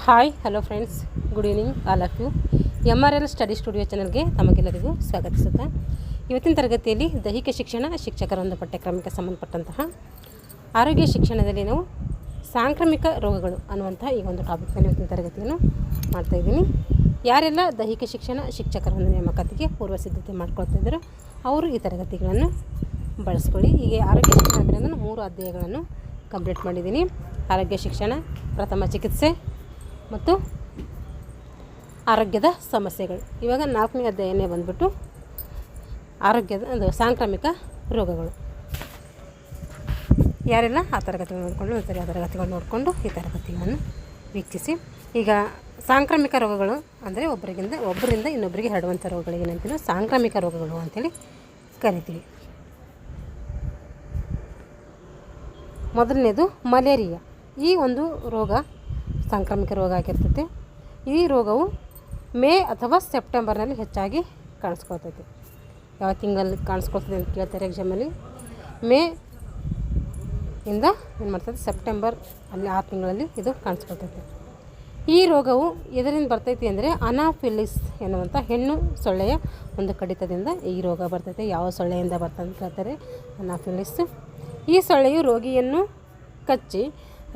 Hi hello friends, good evening all of you. MRL study studio ಚಾನಲ್ಗೆ ತಮಗೆಲ್ಲರಿಗೂ ಸ್ವಾಗತಿಸುತ್ತಾ ಇವತ್ತಿನ ತರಗತಿಯಲ್ಲಿ ದೈಹಿಕ ಶಿಕ್ಷಣ ಶಿಕ್ಷಕರ ಒಂದು ಪಠ್ಯಕ್ರಮಕ್ಕೆ ಸಂಬಂಧಪಟ್ಟಂತಹ ಆರೋಗ್ಯ ಶಿಕ್ಷಣದಲ್ಲಿ ನಾವು ಸಾಂಕ್ರಾಮಿಕ ರೋಗಗಳು ಅನ್ನುವಂಥ ಈ ಒಂದು ಟಾಪಿಕ್ನಲ್ಲಿ ಇವತ್ತಿನ ತರಗತಿಯನ್ನು ಮಾಡ್ತಾಯಿದ್ದೀನಿ. ಯಾರೆಲ್ಲ ದೈಹಿಕ ಶಿಕ್ಷಣ ಶಿಕ್ಷಕರ ಒಂದು ನೇಮಕಾತಿಗೆ ಪೂರ್ವ ಸಿದ್ಧತೆ ಮಾಡ್ಕೊಳ್ತಾ ಇದ್ದಾರೋ ಅವರು ಈ ತರಗತಿಗಳನ್ನು ಬಳಸ್ಕೊಳ್ಳಿ. ಹೀಗೆ ಆರೋಗ್ಯ ಶಿಕ್ಷಣ ಅಂದರೆ ನಾನು 3 ಅಧ್ಯಾಯಗಳನ್ನು ಕಂಪ್ಲೀಟ್ ಮಾಡಿದ್ದೀನಿ. ಆರೋಗ್ಯ ಶಿಕ್ಷಣ, ಪ್ರಥಮ ಚಿಕಿತ್ಸೆ ಮತ್ತು ಆರೋಗ್ಯದ ಸಮಸ್ಯೆಗಳು. ಇವಾಗ 4ನೇ ಅಧ್ಯಾಯನೇ ಬಂದುಬಿಟ್ಟು ಆರೋಗ್ಯದ ಸಾಂಕ್ರಾಮಿಕ ರೋಗಗಳು. ಯಾರೆಲ್ಲ ಆ ತರಗತಿಗಳು ನೋಡಿಕೊಂಡು ಒಂದ್ಸರಿ ಆ ತರಗತಿಗಳು ನೋಡಿಕೊಂಡು ಈ ತರಗತಿಗಳನ್ನು ವೀಕ್ಷಿಸಿ. ಈಗ ಸಾಂಕ್ರಾಮಿಕ ರೋಗಗಳು ಅಂದರೆ ಒಬ್ಬರಿಂದ ಇನ್ನೊಬ್ಬರಿಗೆ ಹರಡುವಂಥ ರೋಗಗಳಿಗೆ ಏನಂತೀವಿ ಸಾಂಕ್ರಾಮಿಕ ರೋಗಗಳು ಅಂಥೇಳಿ ಕರಿತೀವಿ. ಮೊದಲನೇದು ಮಲೇರಿಯಾ. ಈ ಒಂದು ರೋಗ ಸಾಂಕ್ರಾಮಿಕ ರೋಗ ಆಗಿರ್ತೈತೆ. ಈ ರೋಗವು ಮೇ ಅಥವಾ ಸೆಪ್ಟೆಂಬರ್ನಲ್ಲಿ ಹೆಚ್ಚಾಗಿ ಕಾಣಿಸ್ಕೊಳ್ತೈತೆ. ಯಾವ ತಿಂಗಳಲ್ಲಿ ಕಾಣಿಸ್ಕೊಳ್ತದೆ ಅಂತ ಕೇಳ್ತಾರೆ ಎಕ್ಸಾಮಲ್ಲಿ. ಮೇ ಇಂದ ಏನು ಮಾಡ್ತದೆ, ಸೆಪ್ಟೆಂಬರ್ ಅಲ್ಲಿ ಆ ತಿಂಗಳಲ್ಲಿ ಇದು ಕಾಣಿಸ್ಕೊಳ್ತೈತೆ. ಈ ರೋಗವು ಎದರಿಂದ ಬರ್ತೈತಿ ಅಂದರೆ ಅನಾಫಿಲಿಸ್ ಎನ್ನುವಂಥ ಹೆಣ್ಣು ಸೊಳ್ಳೆಯ ಒಂದು ಕಡಿತದಿಂದ ಈ ರೋಗ ಬರ್ತೈತೆ. ಯಾವ ಸೊಳ್ಳೆಯಿಂದ ಬರ್ತದೆ ಅಂತ ಕೇಳ್ತಾರೆ, ಅನಾಫಿಲಿಸ್. ಈ ಸೊಳ್ಳೆಯು ರೋಗಿಯನ್ನು ಕಚ್ಚಿ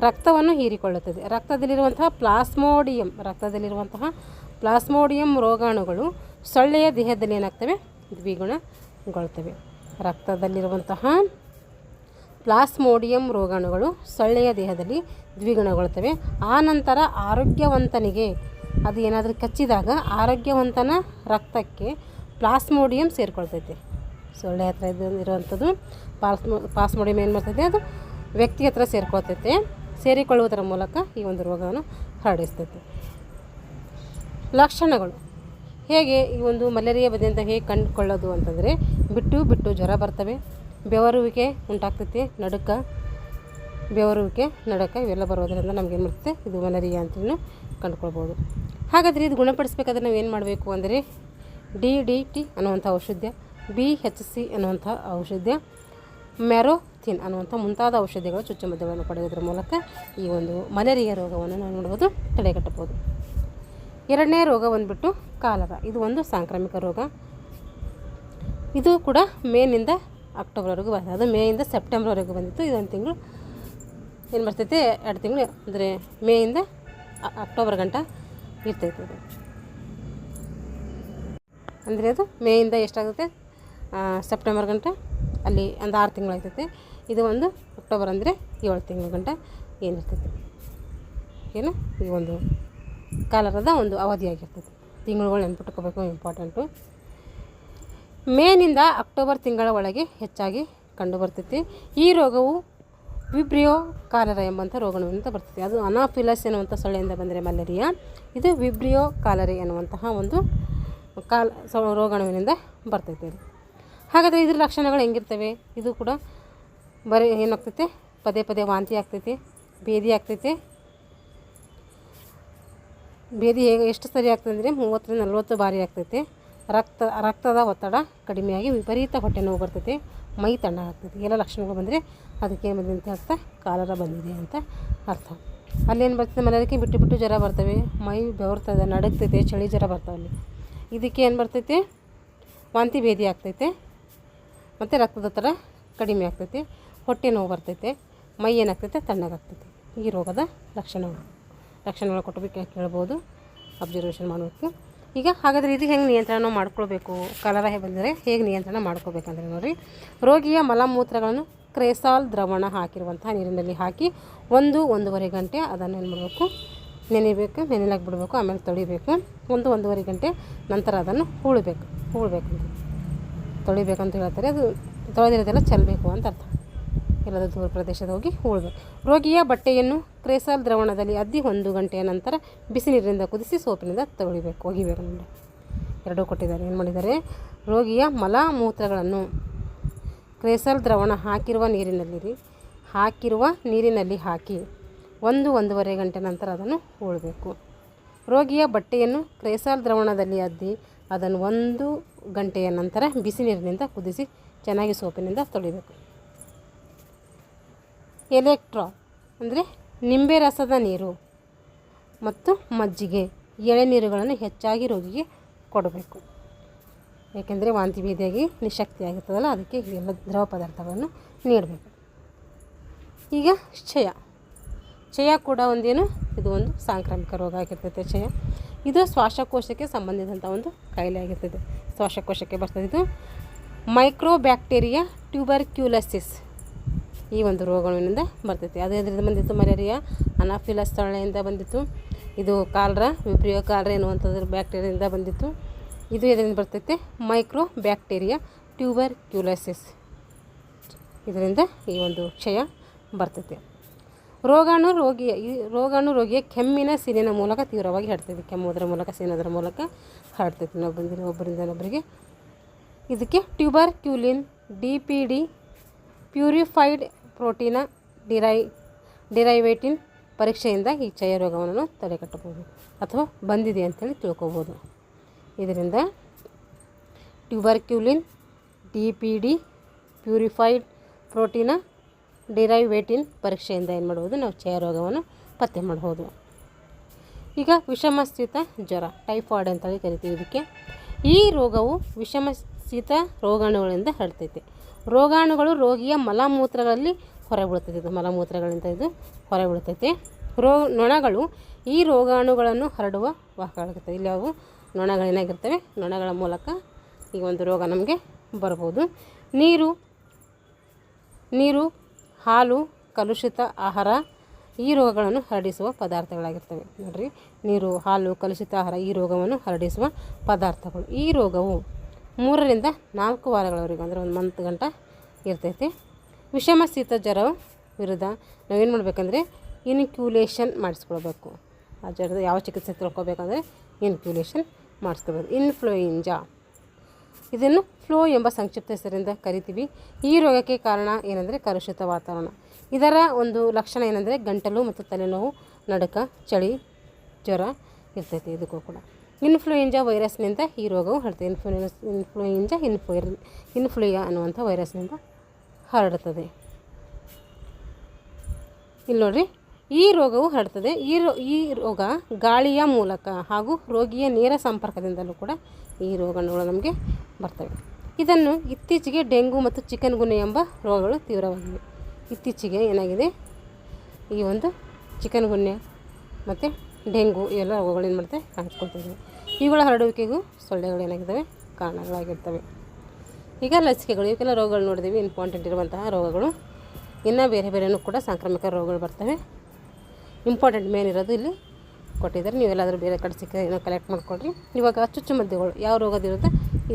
ರಕ್ತವನ್ನು ಹೀರಿಕೊಳ್ಳುತ್ತದೆ. ರಕ್ತದಲ್ಲಿರುವಂತಹ ಪ್ಲಾಸ್ಮೋಡಿಯಂ ರೋಗಾಣುಗಳು ಸೊಳ್ಳೆಯ ದೇಹದಲ್ಲಿ ಏನಾಗ್ತವೆ, ದ್ವಿಗುಣಗೊಳ್ತವೆ. ರಕ್ತದಲ್ಲಿರುವಂತಹ ಪ್ಲಾಸ್ಮೋಡಿಯಂ ರೋಗಾಣುಗಳು ಸೊಳ್ಳೆಯ ದೇಹದಲ್ಲಿ ದ್ವಿಗುಣಗೊಳ್ತವೆ. ಆ ನಂತರ ಆರೋಗ್ಯವಂತನಿಗೆ ಅದು ಏನಾದರೂ ಕಚ್ಚಿದಾಗ ಆರೋಗ್ಯವಂತನ ರಕ್ತಕ್ಕೆ ಪ್ಲಾಸ್ಮೋಡಿಯಂ ಸೇರಿಕೊಳ್ತೈತೆ. ಸೊಳ್ಳೆ ಹತ್ರ ಇರುವಂಥದ್ದು ಪ್ಲಾಸ್ಮೋಡಿಯಂ ಏನು ಮಾಡ್ತೈತೆ, ಅದು ವ್ಯಕ್ತಿ ಹತ್ರ ಸೇರಿಕೊಳ್ಳುವುದರ ಮೂಲಕ ಈ ಒಂದು ರೋಗವನ್ನು ಹರಡಿಸ್ತೈತೆ. ಲಕ್ಷಣಗಳು ಹೇಗೆ ಈ ಒಂದು ಮಲೇರಿಯಾ ಬಂದಂತ ಹೇಗೆ ಕಂಡುಕೊಳ್ಳೋದು ಅಂತಂದರೆ, ಬಿಟ್ಟು ಜ್ವರ ಬರ್ತವೆ, ಬೆವರುವಿಕೆ ಉಂಟಾಗ್ತೈತಿ, ಬೆವರುವಿಕೆ ನಡುಕ ಇವೆಲ್ಲ ಬರೋದರಿಂದ ನಮಗೇನು ಮಾಡ್ತೈತೆ, ಇದು ಮಲೇರಿಯಾ ಅಂತಲೂ ಕಂಡುಕೊಳ್ಬೋದು. ಹಾಗಾದರೆ ಇದು ಗುಣಪಡಿಸ್ಬೇಕಾದ್ರೆ ನಾವು ಏನು ಮಾಡಬೇಕು ಅಂದರೆ DDT ಅನ್ನುವಂಥ ಔಷಧ, BHC ಅನ್ನುವಂಥ ಔಷಧ, ಮೆರೋಥಿನ್ ಅನ್ನುವಂಥ ಮುಂತಾದ ಔಷಧಿಗಳು ಚುಚ್ಚುಮದ್ದುಗಳನ್ನು ಪಡೆಯೋದ್ರ ಮೂಲಕ ಈ ಒಂದು ಮಲೇರಿಯಾ ರೋಗವನ್ನು ನಾವು ನೋಡ್ಬೋದು, ತಡೆಗಟ್ಟಬಹುದು. ಎರಡನೇ ರೋಗ ಬಂದುಬಿಟ್ಟು ಕಾಲರ. ಇದು ಒಂದು ಸಾಂಕ್ರಾಮಿಕ ರೋಗ. ಇದು ಕೂಡ ಮೇನಿಂದ ಅಕ್ಟೋಬರ್ವರೆಗೂ ಬರ್ತದೆ. ಅದು ಮೇಯಿಂದ ಸೆಪ್ಟೆಂಬರ್ವರೆಗೂ ಬಂದಿತ್ತು. ಇದೊಂದು ತಿಂಗಳು ಏನು ಬರ್ತೈತೆ, 2 ತಿಂಗಳು ಅಂದರೆ ಮೇಯಿಂದ ಅಕ್ಟೋಬರ್ ಗಂಟ ಇರ್ತೈತೆ. ಅದು ಅಂದರೆ ಅದು ಮೇಯಿಂದ ಎಷ್ಟಾಗುತ್ತೆ, ಸೆಪ್ಟೆಂಬರ್ ಗಂಟ ಅಲ್ಲಿ ಒಂದು 6 ತಿಂಗಳು ಆಗ್ತೈತೆ. ಇದು ಒಂದು ಅಕ್ಟೋಬರ್ ಅಂದರೆ 7 ತಿಂಗಳ ಗಂಟ ಏನಿರ್ತೈತೆ, ಏನು ಈ ಒಂದು ಕಾಲರದ ಒಂದು ಅವಧಿಯಾಗಿರ್ತೈತೆ. ತಿಂಗಳುಗಳು ನೆನ್ಪಿಟ್ಕೋಬೇಕು, ಇಂಪಾರ್ಟೆಂಟು. ಮೇನಿಂದ ಅಕ್ಟೋಬರ್ ತಿಂಗಳ ಒಳಗೆ ಹೆಚ್ಚಾಗಿ ಕಂಡುಬರ್ತೈತಿ. ಈ ರೋಗವು ವಿಬ್ರಿಯೋ ಕಾಲರ ಎಂಬಂಥ ರೋಗಾಣುವಿನಿಂದ ಬರ್ತೈತಿ. ಅದು ಅನಾಫಿಲಸ್ ಎನ್ನುವಂಥ ಸೊಳ್ಳೆಯಿಂದ ಬಂದರೆ ಮಲೇರಿಯಾ, ಇದು ವಿಬ್ರಿಯೋ ಕಾಲರಿ ಎನ್ನುವಂತಹ ಒಂದು ರೋಗಾಣುವಿನಿಂದ ಬರ್ತೈತೆ. ಹಾಗಾದರೆ ಇದ್ರ ಲಕ್ಷಣಗಳು ಹೆಂಗಿರ್ತವೆ, ಇದು ಕೂಡ ಬರೀ ಏನಾಗ್ತೈತೆ, ಪದೇ ವಾಂತಿ ಆಗ್ತೈತೆ, ಭೇದಿ ಆಗ್ತೈತೆ. ಭೇದಿ ಎಷ್ಟು ಸರಿ ಆಗ್ತದೆ ಅಂದರೆ 30-40 ಬಾರಿ ಆಗ್ತೈತೆ. ರಕ್ತದ ಒತ್ತಡ ಕಡಿಮೆಯಾಗಿ ವಿಪರೀತ ಹೊಟ್ಟೆ ನೋವು ಬರ್ತೈತೆ, ಮೈ ತಣ್ಣಗಾಗ್ತೈತೆ. ಎಲ್ಲ ಲಕ್ಷಣಗಳು ಬಂದರೆ ಅದಕ್ಕೆ ಬಂದಿದೆ ಅಂತ ಅರ್ಥ, ಕಾಲರ ಬಂದಿದೆ ಅಂತ ಅರ್ಥ. ಅಲ್ಲೇನು ಬರ್ತದೆ, ಮನೆಯದಕ್ಕೆ ಬಿಟ್ಟು ಜ್ವರ ಬರ್ತವೆ, ಮೈ ಬೆವರ್ತದೆ, ನಡುಗ್ತೈತೆ, ಚಳಿ ಜ್ವರ ಬರ್ತಾವೆ. ಅಲ್ಲಿ ಇದಕ್ಕೆ ಏನು ಬರ್ತೈತೆ, ವಾಂತಿ ಭೇದಿ ಆಗ್ತೈತೆ, ಮತ್ತು ರಕ್ತದೊತ್ತಡ ಕಡಿಮೆ ಆಗ್ತೈತೆ, ಹೊಟ್ಟೆ ನೋವು ಬರ್ತೈತೆ, ಮೈ ಏನಾಗ್ತೈತೆ, ತಣ್ಣಗಾಗ್ತೈತೆ. ಈ ರೋಗದ ಲಕ್ಷಣಗಳು ಕೊಟ್ಟಬೇಕು ಕೇಳ್ಬೋದು, ಅಬ್ಸರ್ವೇಷನ್ ಮಾಡಬೇಕು. ಈಗ ಹಾಗಾದರೆ ಇದು ಹೆಂಗೆ ನಿಯಂತ್ರಣ ಮಾಡ್ಕೊಳ್ಬೇಕು, ಕಲರ ಬಂದರೆ ಹೇಗೆ ನಿಯಂತ್ರಣ ಮಾಡ್ಕೋಬೇಕಂದ್ರೆ ನೋಡಿರಿ, ರೋಗಿಯ ಮಲಮೂತ್ರಗಳನ್ನು ಕ್ರೇಸಾಲ್ ದ್ರಾವಣ ಹಾಕಿರುವಂಥ ನೀರಿನಲ್ಲಿ ಹಾಕಿ 1-1.5 ಗಂಟೆ ಅದನ್ನು ಏನು ಮಾಡಬೇಕು, ನೆನೆಲಾಗಿ ಬಿಡಬೇಕು. ಆಮೇಲೆ ತೊಳಿಬೇಕು. 1-1.5 ಗಂಟೆ ನಂತರ ಅದನ್ನು ತೊಳಿಬೇಕಂತ ಹೇಳ್ತಾರೆ. ಅದು ತೊಳೆದಿರೋದೆಲ್ಲ ಚೆಲ್ಲಬೇಕು ಅಂತ ಅರ್ಥ. ಎಲ್ಲದ ದೂರ ಪ್ರದೇಶದ ಹೋಗಿ ಹೂಳಬೇಕು. ರೋಗಿಯ ಬಟ್ಟೆಯನ್ನು ಕ್ರೇಸಾಲ್ ದ್ರಾವಣದಲ್ಲಿ ಅದ್ದಿ 1 ಗಂಟೆಯ ನಂತರ ಬಿಸಿ ನೀರಿನಿಂದ ಕುದಿಸಿ ಸೋಪಿನಿಂದ ಒಗಿಬೇಕು. ನೋಡಿ, ಎರಡೂ ಕೊಟ್ಟಿದ್ದಾರೆ. ಏನು ಮಾಡಿದ್ದಾರೆ, ರೋಗಿಯ ಮಲಮೂತ್ರಗಳನ್ನು ಕ್ರೇಸಾಲ್ ದ್ರಾವಣ ಹಾಕಿರುವ ನೀರಿನಲ್ಲಿ ಹಾಕಿ 1-1.5 ಗಂಟೆ ನಂತರ ಅದನ್ನು ಹೂಳಬೇಕು. ರೋಗಿಯ ಬಟ್ಟೆಯನ್ನು ಕ್ರೇಸಾಲ್ ದ್ರಾವಣದಲ್ಲಿ ಅದ್ದಿ ಅದನ್ನು 1 ಗಂಟೆಯ ನಂತರ ಬಿಸಿ ನೀರಿನಿಂದ ಕುದಿಸಿ ಚೆನ್ನಾಗಿ ಸೋಪಿನಿಂದ ತೊಳಿಬೇಕು. ಎಲೆಕ್ಟ್ರಾಲ್ ಅಂದರೆ ನಿಂಬೆ ರಸದ ನೀರು, ಮತ್ತು ಮಜ್ಜಿಗೆ, ಎಳೆನೀರುಗಳನ್ನು ಹೆಚ್ಚಾಗಿ ರೋಗಿಗೆ ಕೊಡಬೇಕು. ಏಕೆಂದರೆ ವಾಂತಿ ಭೇದಿಯಾಗಿ ನಿಶಕ್ತಿಯಾಗಿರ್ತದಲ್ಲ, ಅದಕ್ಕೆ ಎಲ್ಲ ದ್ರವ ಪದಾರ್ಥಗಳನ್ನು ನೀಡಬೇಕು. ಈಗ ಕ್ಷಯ ಕೂಡ ಒಂದೇನು, ಇದು ಒಂದು ಸಾಂಕ್ರಾಮಿಕ ರೋಗ ಆಗಿರ್ತೈತೆ. ಕ್ಷಯ ಇದು ಶ್ವಾಸಕೋಶಕ್ಕೆ ಸಂಬಂಧಿಸಿದಂಥ ಒಂದು ಕಾಯಿಲೆ ಆಗಿರ್ತದೆ. ಶ್ವಾಸಕೋಶಕ್ಕೆ ಬರ್ತದೆ. ಇದು ಮೈಕ್ರೋಬ್ಯಾಕ್ಟೀರಿಯಾ ಟ್ಯೂಬರ್ಕ್ಯುಲೋಸಿಸ್ ಈ ಒಂದು ರೋಗಗಳಿಂದ ಬರ್ತೈತಿ. ಅದು ಇದರಿಂದ ಬಂದಿತ್ತು ಮಲೇರಿಯಾ, ಅನಾಫಿಲಸ್ ಸೊಳ್ಳೆಯಿಂದ ಬಂದಿತ್ತು. ಇದು ಕಾಲರಾ, ವಿಬ್ರಿಯೋ ಕಾಲರಾ ಎನ್ನುವಂಥದ್ದು ಬ್ಯಾಕ್ಟೀರಿಯಾದಿಂದ ಬಂದಿತ್ತು. ಇದು ಇದರಿಂದ ಬರ್ತೈತೆ ಮೈಕ್ರೋಬ್ಯಾಕ್ಟೀರಿಯಾ ಟ್ಯೂಬರ್ಕ್ಯುಲೋಸಿಸ್, ಇದರಿಂದ ಈ ಒಂದು ಕ್ಷಯ ಬರ್ತೈತೆ. ರೋಗಾಣು ರೋಗಿಯ ಕೆಮ್ಮಿನ ಸೀನಿನ ಮೂಲಕ ತೀವ್ರವಾಗಿ ಹರಡ್ತೈತಿ. ಕೆಮ್ಮುವುದರ ಮೂಲಕ, ಸೀನೋದರ ಮೂಲಕ ಹರಡ್ತೈತಿ ಒಬ್ಬರಿಂದ ಇನ್ನೊಬ್ಬರಿಗೆ. ಇದಕ್ಕೆ ಟ್ಯೂಬರ್ಕ್ಯುಲಿನ್, DPD, ಪ್ಯೂರಿಫೈಡ್ ಪ್ರೋಟೀನ ಡಿರೈವೇಟಿನ್ ಪರೀಕ್ಷೆಯಿಂದ ಈ ಕ್ಷಯ ರೋಗವನ್ನು ತಡೆಗಟ್ಟಬಹುದು ಅಥವಾ ಬಂದಿದೆ ಅಂತೇಳಿ ತಿಳ್ಕೊಬೋದು. ಇದರಿಂದ ಟ್ಯೂಬರ್ಕ್ಯುಲಿನ್, DPD, ಪ್ಯೂರಿಫೈಡ್ ಪ್ರೋಟೀನ ಡಿರೈವೇಟಿನ್ ಪರೀಕ್ಷೆಯಿಂದ ಏನು ಮಾಡ್ಬೋದು, ನಾವು ಕ್ಷಯ ರೋಗವನ್ನು ಪತ್ತೆ ಮಾಡ್ಬೋದು. ಈಗ ವಿಷಮಶೀತ ಜ್ವರ, ಟೈಫಾಯ್ಡ್ ಅಂತೇಳಿ ಕರಿತೀವಿ ಇದಕ್ಕೆ. ಈ ರೋಗವು ವಿಷಮಶೀತ ರೋಗಾಣುಗಳಿಂದ ಹರಡ್ತೈತೆ. ರೋಗಾಣುಗಳು ರೋಗಿಯ ಮಲಮೂತ್ರಗಳಲ್ಲಿ ಹೊರಬೀಳ್ತೈತೆ. ಇದು ಮಲಮೂತ್ರಗಳಿಂದ ಇದು ಹೊರಬೀಳ್ತೈತೆ. ನೊಣಗಳು ಈ ರೋಗಾಣುಗಳನ್ನು ಹರಡುವ ವಾಹಕಗಳಾಗಿರ್ತವೆ. ಇಲ್ಲಿ ಅವು ನೊಣಗಳೇನಾಗಿರ್ತವೆ, ನೊಣಗಳ ಮೂಲಕ ಈ ಒಂದು ರೋಗ ನಮಗೆ ಬರ್ಬೋದು. ನೀರು, ಹಾಲು, ಕಲುಷಿತ ಆಹಾರ ಈ ರೋಗಗಳನ್ನು ಹರಡಿಸುವ ಪದಾರ್ಥಗಳಾಗಿರ್ತವೆ. ನೋಡಿರಿ, ನೀರು, ಹಾಲು, ಕಲುಷಿತ ಆಹಾರ ಈ ರೋಗವನ್ನು ಹರಡಿಸುವ ಪದಾರ್ಥಗಳು. ಈ ರೋಗವು 3 ರಿಂದ 4 ವಾರಗಳವರೆಗೆ, ಅಂದರೆ 1 ಮಂತ್ ಗಂಟ ಇರ್ತೈತೆ. ವಿಷಮಶೀತ ಜ್ವರ ವಿರುದ್ಧ ನಾವೇನು ಮಾಡಬೇಕಂದ್ರೆ ಇನ್ಕ್ಯುಲೇಷನ್ ಮಾಡಿಸ್ಕೊಳ್ಬೇಕು. ಆ ಜ್ವರದ ಯಾವ ಚಿಕಿತ್ಸೆ ತಿಳ್ಕೊಬೇಕಂದ್ರೆ ಇನ್ಕ್ಯುಲೇಷನ್ ಮಾಡಿಸ್ಕೊಳ್ಬೇಕು. ಇನ್ಫ್ಲೂಯೆಂಜಾ, ಇದನ್ನು ಫ್ಲೂ ಎಂಬ ಸಂಕ್ಷಿಪ್ತ ಹೆಸರಿಂದ ಕರಿತೀವಿ. ಈ ರೋಗಕ್ಕೆ ಕಾರಣ ಏನಂದರೆ ಕಲುಷಿತ ವಾತಾವರಣ. ಇದರ ಒಂದು ಲಕ್ಷಣ ಏನಂದರೆ ಗಂಟಲು ಮತ್ತು ತಲೆನೋವು, ನಡುಕ, ಚಳಿ, ಜ್ವರ ಇರ್ತೈತೆ. ಇದಕ್ಕೂ ಕೂಡ ಇನ್ಫ್ಲೂಯೆಂಜಾ ವೈರಸ್ನಿಂದ ಈ ರೋಗವು ಹರಡ್ತದೆ. ಇನ್ಫ್ಲೂಯಾ ಅನ್ನುವಂಥ ವೈರಸ್ನಿಂದ ಹರಡುತ್ತದೆ. ಇಲ್ಲಿ ನೋಡಿರಿ, ಈ ರೋಗವು ಹರಡ್ತದೆ. ಈ ರೋಗ ಗಾಳಿಯ ಮೂಲಕ ಹಾಗೂ ರೋಗಿಯ ನೇರ ಸಂಪರ್ಕದಿಂದಲೂ ಕೂಡ ಈ ರೋಗಗಳು ನಮಗೆ ಬರ್ತವೆ. ಇದನ್ನು ಇತ್ತೀಚೆಗೆ ಡೆಂಗು ಮತ್ತು ಚಿಕನ್ ಗುನ್ಯಾ ಎಂಬ ರೋಗಗಳು ತೀವ್ರವಾಗಿವೆ. ಇತ್ತೀಚೆಗೆ ಏನಾಗಿದೆ, ಈ ಒಂದು ಚಿಕನ್ ಗುನ್ಯಾ ಮತ್ತು ಡೆಂಗು ಇವೆಲ್ಲ ರೋಗಗಳು ಏನು ಮಾಡ್ತವೆ, ಕಾಣಿಸ್ಕೊಳ್ತಿದ್ದಾವೆ. ಇವುಗಳ ಹರಡುವಿಕೆಗೂ ಸೊಳ್ಳೆಗಳು ಏನಾಗಿದ್ದಾವೆ, ಕಾರಣಗಳಾಗಿರ್ತವೆ. ಈಗ ಲಸಿಕೆಗಳು, ಇವಕ್ಕೆಲ್ಲ ರೋಗಗಳು ನೋಡಿದ್ದೀವಿ, ಇಂಪಾರ್ಟೆಂಟ್ ಇರುವಂತಹ ರೋಗಗಳು. ಇನ್ನು ಬೇರೆನೂ ಕೂಡ ಸಾಂಕ್ರಾಮಿಕ ರೋಗಗಳು ಬರ್ತವೆ. ಇಂಪಾರ್ಟೆಂಟ್ ಮೇನ್ ಇರೋದು ಇಲ್ಲಿ ಕೊಟ್ಟಿದ್ದಾರೆ. ನೀವೆಲ್ಲಾದರೂ ಬೇರೆ ಕಡೆ ಸಿಕ್ಕರೆ ಏನೋ ಕಲೆಕ್ಟ್ ಮಾಡಿಕೊಡ್ರಿ. ಇವಾಗ ಚುಚ್ಚುಮದ್ದುಗಳು, ಯಾವ ರೋಗದಿರುತ್ತೆ,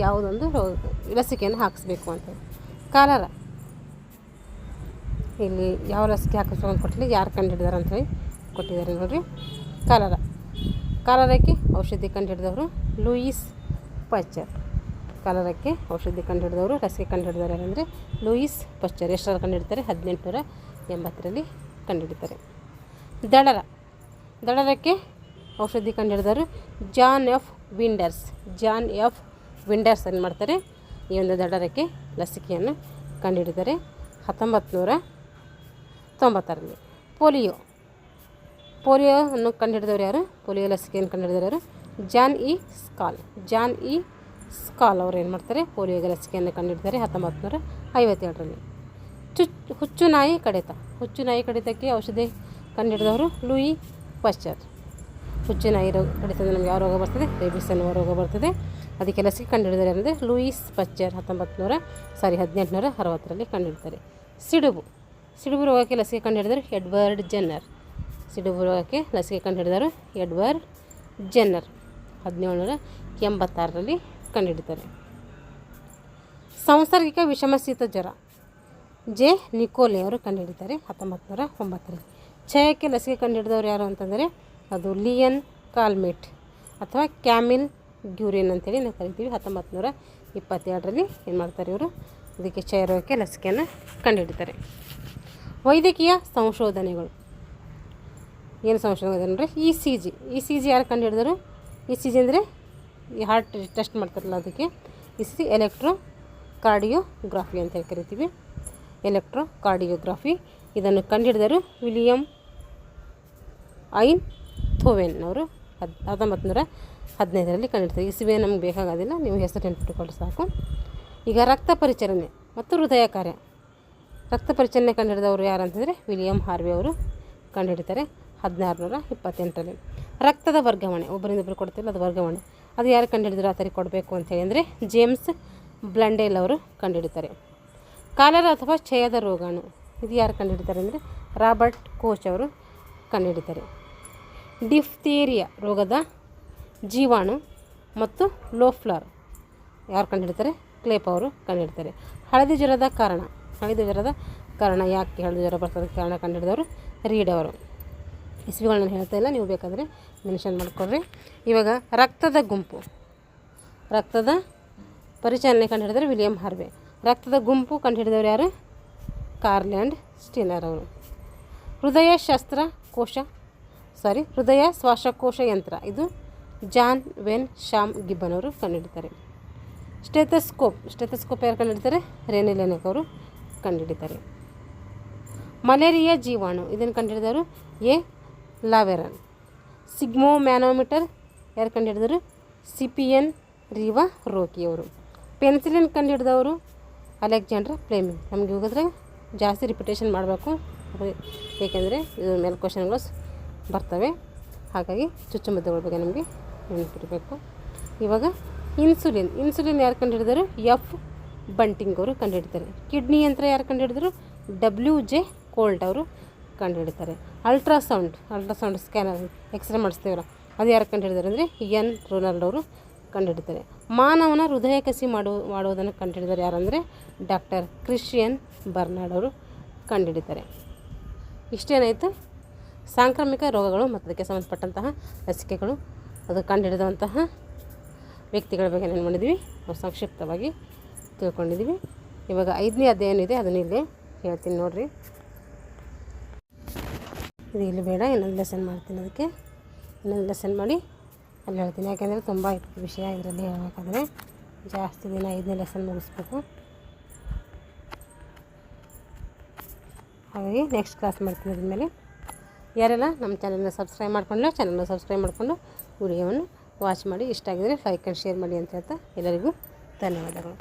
ಯಾವುದೊಂದು ಲಸಿಕೆಯನ್ನು ಹಾಕಿಸ್ಬೇಕು ಅಂತೇಳಿ. ಕಾಲರ, ಇಲ್ಲಿ ಯಾವ ಲಸಿಕೆ ಹಾಕಿಸ್ಬೇಕು ಅಂತ ಕೊಟ್ಟಿಲ್ಲ, ಯಾರು ಕಂಡುಹಿಡಿದಾರೆ ಅಂಥೇಳಿ ಕೊಟ್ಟಿದ್ದಾರೆ ನೋಡಿರಿ. ಕಾಲರಕ್ಕೆ ಔಷಧಿ ಕಂಡುಹಿಡಿದವರು ಲೂಯಿಸ್ ಪಶ್ಚರ್. ಕಾಲರಕ್ಕೆ ಔಷಧಿ ಕಂಡುಹಿಡಿದವರು, ಲಸಿಕೆ ಕಂಡುಹಿಡಿದವರು ಯಾರಂದರೆ ಲೂಯಿಸ್ ಪಶ್ಚರ್. ಎಷ್ಟರಲ್ಲಿ ಕಂಡುಹಿಡ್ತಾರೆ, 1880ರಲ್ಲಿ ಕಂಡುಹಿಡಿತಾರೆ. ದಡರಕ್ಕೆ ಔಷಧಿ ಕಂಡುಹಿಡಿದವರು ಜಾನ್ ಎಫ್ ವಿಂಡರ್ಸ್ ಏನು ಮಾಡ್ತಾರೆ, ಈ ಒಂದು ದಡರಕ್ಕೆ ಲಸಿಕೆಯನ್ನು ಕಂಡುಹಿಡಿದ್ದಾರೆ 1996ರಲ್ಲಿ. ಪೋಲಿಯೋವನ್ನು ಕಂಡುಹಿಡಿದವರು ಯಾರು, ಪೋಲಿಯೋ ಲಸಿಕೆಯನ್ನು ಕಂಡುಹಿಡಿದವರು ಯಾರು, ಜಾನ್ ಇ ಸ್ಕಾಲ್ ಅವರು ಏನು ಮಾಡ್ತಾರೆ, ಪೋಲಿಯೋಗೆ ಲಸಿಕೆಯನ್ನು ಕಂಡುಹಿಡಿದ್ದಾರೆ 1952ರಲ್ಲಿ. ಹುಚ್ಚುನಾಯಿ ಕಡಿತಕ್ಕೆ ಔಷಧಿ ಕಂಡುಹಿಡಿದವರು ಲೂಯಿ ಪಶ್ಚರ್. ಹುಚ್ಚುನಾಯಿ ಕಡಿತದ ನಮಗೆ ಯಾವ ರೋಗ ಬರ್ತದೆ, ರೇಬಿಸ್ ಎನ್ನುವ ರೋಗ ಬರ್ತದೆ. ಅದಕ್ಕೆ ಲಸಿಕೆ ಕಂಡುಹಿಡಿದರೆ ಅಂದರೆ ಲೂಯಿಸ್ ಪಶ್ಚರ್ 1860ರಲ್ಲಿ ಕಂಡುಹಿಡ್ತಾರೆ. ಸಿಡುಬು ರೋಗಕ್ಕೆ ಲಸಿಕೆ ಕಂಡುಹಿಡಿದರು ಎಡ್ವರ್ಡ್ ಜೆನ್ನರ್. ಸಿಡುಬು ರೋಗಕ್ಕೆ ಲಸಿಕೆ ಕಂಡುಹಿಡಿದರು ಎಡ್ವರ್ಡ್ ಜೆನ್ನರ್ 1786ರಲ್ಲಿ ಕಂಡುಹಿಡಿತಾರೆ. ಸಾಂಸರ್ಗಿಕ ವಿಷಮಶೀತ ಜ್ವರ ಜೆ ನಿಕೋಲೆ ಅವರು ಕಂಡುಹಿಡಿತಾರೆ 1909ರಲ್ಲಿ. ಕ್ಷಯಕ್ಕೆ ಲಸಿಕೆ ಕಂಡುಹಿಡಿದವರು ಯಾರು ಅಂತಂದರೆ ಅದು ಲಿಯನ್ ಕಾಲ್ಮೇಟ್ ಅಥವಾ ಕ್ಯಾಮಿಲ್ ಗ್ಯೂರಿನ್ ಅಂತೇಳಿ ನಾವು ಕರಿತೀವಿ. 1927ರಲ್ಲಿ ಏನು ಮಾಡ್ತಾರೆ ಇವರು, ಇದಕ್ಕೆ ಕ್ಷಯ ರೋಗಕ್ಕೆ ಲಸಿಕೆಯನ್ನು ಕಂಡುಹಿಡಿತಾರೆ. ವೈದ್ಯಕೀಯ ಸಂಶೋಧನೆಗಳು, ಏನು ಸಂಶೋಧನೆ ಅಂದರೆ ಇ ಸಿ ಜಿ ಯಾರು ಕಂಡುಹಿಡಿದರು, ಇ ಸಿ ಜಿ ಅಂದರೆ ಈ ಹಾರ್ಟ್ ಟೆಸ್ಟ್ ಮಾಡ್ತಾರಲ್ಲ ಅದಕ್ಕೆ ಇ ಸಿ ಜಿ ಎಲೆಕ್ಟ್ರೋಕಾರ್ಡಿಯೋಗ್ರಾಫಿ ಅಂತೇಳಿ ಕರಿತೀವಿ. ಎಲೆಕ್ಟ್ರೋಕಾರ್ಡಿಯೋಗ್ರಾಫಿ ಇದನ್ನು ಕಂಡುಹಿಡಿದರು ವಿಲಿಯಂ ಐನ್ ಬೆಥೋವೆನ್ ಅವರು 1915ರಲ್ಲಿ ಕಂಡುಹಿಡಿತಾರೆ. ಇಸುವೆ ನಮ್ಗೆ ಬೇಕಾಗೋದಿಲ್ಲ, ನೀವು ಹೆಸರು ನೆನಪಿಟ್ಟುಕೊಂಡ್ರೆ ಸಾಕು. ಈಗ ರಕ್ತ ಪರಿಚಲನೆ ಮತ್ತು ಹೃದಯ ಕಾರ್ಯ. ರಕ್ತ ಪರಿಚಲನೆ ಕಂಡುಹಿಡಿದವರು ಯಾರು ಅಂತಂದರೆ ವಿಲಿಯಂ ಹಾರ್ವೆ ಅವರು ಕಂಡುಹಿಡಿತಾರೆ 1628ರಲ್ಲಿ. ರಕ್ತದ ವರ್ಗಾವಣೆ, ಒಬ್ಬರಿಂದ ಒಬ್ಬರು ಕೊಡ್ತಿಲ್ಲ, ಅದು ವರ್ಗಾವಣೆ, ಅದು ಯಾರು ಕಂಡುಹಿಡಿದ್ರು ಆ ಥರ ಕೊಡಬೇಕು ಅಂತೇಳಿ ಅಂದರೆ ಜೇಮ್ಸ್ ಬ್ಲಂಡೆಲ್ ಅವರು ಕಂಡುಹಿಡಿತಾರೆ. ಕಾಲರ ಅಥವಾ ಕ್ಷಯದ ರೋಗಾಣು, ಇದು ಯಾರು ಕಂಡುಹಿಡಿತಾರೆ ಅಂದರೆ ರಾಬರ್ಟ್ ಕೋಚ್ ಅವರು ಕಂಡುಹಿಡಿತಾರೆ. ಡಿಫ್ತೀರಿಯಾ ರೋಗದ ಜೀವಾಣು ಮತ್ತು ಲೋಫ್ಲರ್ ಯಾರು ಕಂಡುಹಿಡಿತಾರೆ? ಕ್ಲೇಪ್ ಅವರು ಕಂಡುಹಿಡಿತಾರೆ. ಹಳದಿ ಜ್ವರದ ಕಾರಣ ಯಾಕೆ ಹಳದಿ ಜ್ವರ ಬರ್ತದಕ್ಕೆ ಕಾರಣ ಕಂಡುಹಿಡಿದವರು ರೀಡ್ ಅವರು. ಇಸ್ವಿಗಳನ್ನ ಹೇಳ್ತಾ ಇಲ್ಲ, ನೀವು ಬೇಕಾದರೆ ಮೆನ್ಷನ್ ಮಾಡಿಕೊಡ್ರಿ. ಇವಾಗ ರಕ್ತದ ಪರಿಚಲನೆ ಕಂಡುಹಿಡಿದರೆ ವಿಲಿಯಂ ಹಾರ್ವೆ. ರಕ್ತದ ಗುಂಪು ಕಂಡುಹಿಡಿದವರು ಯಾರು? ಕಾರ್ಲ್ ಸ್ಟಿನರ್ ಅವರು. ಹೃದಯ ಶ್ವಾಸಕೋಶ ಯಂತ್ರ, ಇದು ಜಾನ್ ವೆನ್ ಶಾಮ್ ಗಿಬ್ಬನ್ ಅವರು ಕಂಡುಹಿಡಿತಾರೆ. ಸ್ಟೆಥೋಸ್ಕೋಪ್ ಯಾರು ಕಂಡುಹಿಡಿತಾರೆ? ರೆನೆ ಲೆನೆಕ್ ಅವರು ಕಂಡುಹಿಡಿತಾರೆ. ಮಲೇರಿಯಾ ಜೀವಾಣು, ಇದನ್ನು ಕಂಡುಹಿಡಿದವರು ಎ ಲಾವೆರನ್. ಸಿಗ್ಮೋ ಮ್ಯಾನೋಮೀಟರ್ ಯಾರು ಕಂಡುಹಿಡಿದರು? ಸಿಪಿಯನ್ ರಿವಾ ರೋಕಿ ಅವರು. ಪೆನ್ಸಿಲಿನ್ ಕಂಡುಹಿಡಿದವರು ಅಲೆಕ್ಸಾಂಡರ್ ಫ್ಲೆಮಿಂಗ್. ನಮಗೆ ಹೋಗಿದ್ರೆ ಜಾಸ್ತಿ ರಿಪಿಟೇಷನ್ ಮಾಡಬೇಕು, ಏಕೆಂದರೆ ಇದ್ರ ಮೇಲೆ ಕ್ವಶನ್ಗಳು ಬರ್ತವೆ, ಹಾಗಾಗಿ ಚುಚ್ಚುಮದ್ದುಗಳ ಬಗ್ಗೆ ನಮಗೆ ನೆನಪಿರಬೇಕು. ಇವಾಗ ಇನ್ಸುಲಿನ್ ಯಾರು ಕಂಡುಹಿಡಿದರು? ಎಫ್ ಬಂಟಿಂಗ್ ಅವರು ಕಂಡುಹಿಡಿತಾರೆ. ಕಿಡ್ನಿ ಯಂತ್ರ ಯಾರು ಕಂಡುಹಿಡಿದರು? WJ ಕೋಲ್ಟ್ ಅವರು ಕಂಡುಹಿಡಿತಾರೆ. ಅಲ್ಟ್ರಾಸೌಂಡ್ ಸ್ಕ್ಯಾನರ್, ಎಕ್ಸ್ರೇ ಮಾಡಿಸ್ತೇವಲ್ಲ, ಅದು ಯಾರು ಕಂಡುಹಿಡಿದಾರೆ ಅಂದರೆ ಎನ್ ರೊನಾಲ್ಡ್ ಅವರು ಕಂಡುಹಿಡಿತಾರೆ. ಮಾನವನ ಹೃದಯ ಕಸಿ ಮಾಡುವುದನ್ನು ಕಂಡುಹಿಡಿದರೆ ಯಾರಂದರೆ ಡಾಕ್ಟರ್ ಕ್ರಿಶ್ಚಿಯನ್ ಬರ್ನಾರ್ಡ್ ಅವರು ಕಂಡುಹಿಡಿತಾರೆ. ಇಷ್ಟೇನಾಯಿತು ಸಾಂಕ್ರಾಮಿಕ ರೋಗಗಳು ಮತ್ತು ಅದಕ್ಕೆ ಸಂಬಂಧಪಟ್ಟಂತಹ ಲಸಿಕೆಗಳು, ಅದು ಕಂಡುಹಿಡಿದಂತಹ ವ್ಯಕ್ತಿಗಳ ಬಗ್ಗೆ ಏನು ಮಾಡಿದ್ವಿ ನಾವು ಸಂಕ್ಷಿಪ್ತವಾಗಿ ತಿಳ್ಕೊಂಡಿದ್ದೀವಿ. ಇವಾಗ 5ನೇ ಅಧ್ಯಾಯ ಏನಿದೆ ಅದನ್ನು ಇಲ್ಲಿ ಹೇಳ್ತೀನಿ ನೋಡಿರಿ. ಇದು ಇಲ್ಲಿ ಬೇಡ, ಇನ್ನೊಂದು ಲೆಸನ್ ಮಾಡ್ತೀನಿ, ಅದಕ್ಕೆ ಇನ್ನೊಂದು ಲೆಸನ್ ಮಾಡಿ ಅಲ್ಲಿ ಹೇಳ್ತೀನಿ. ಯಾಕೆಂದರೆ ತುಂಬ ಇರ್ತದೆ ವಿಷಯ ಇದರಲ್ಲಿ ಹೇಳಬೇಕಾದ್ರೆ, ಜಾಸ್ತಿ ದಿನ 5ನೇ ಲೆಸನ್ ಮುಗಿಸ್ಬೇಕು. ಹಾಗಾಗಿ ನೆಕ್ಸ್ಟ್ ಕ್ಲಾಸ್ ಮಾಡ್ತೀನಿ. ಅದ್ಮೇಲೆ ಯಾರೆಲ್ಲ ನಮ್ಮ ಚಾನಲ್ನ ಸಬ್ಸ್ಕ್ರೈಬ್ ಮಾಡಿಕೊಂಡು ವಿಡಿಯೋವನ್ನು ವಾಚ್ ಮಾಡಿ, ಇಷ್ಟ ಆಗಿದರೆ ಲೈಕ್ ಆ್ಯಂಡ್ ಶೇರ್ ಮಾಡಿ ಅಂತ ಹೇಳ್ತಾ ಎಲ್ಲರಿಗೂ ಧನ್ಯವಾದಗಳು.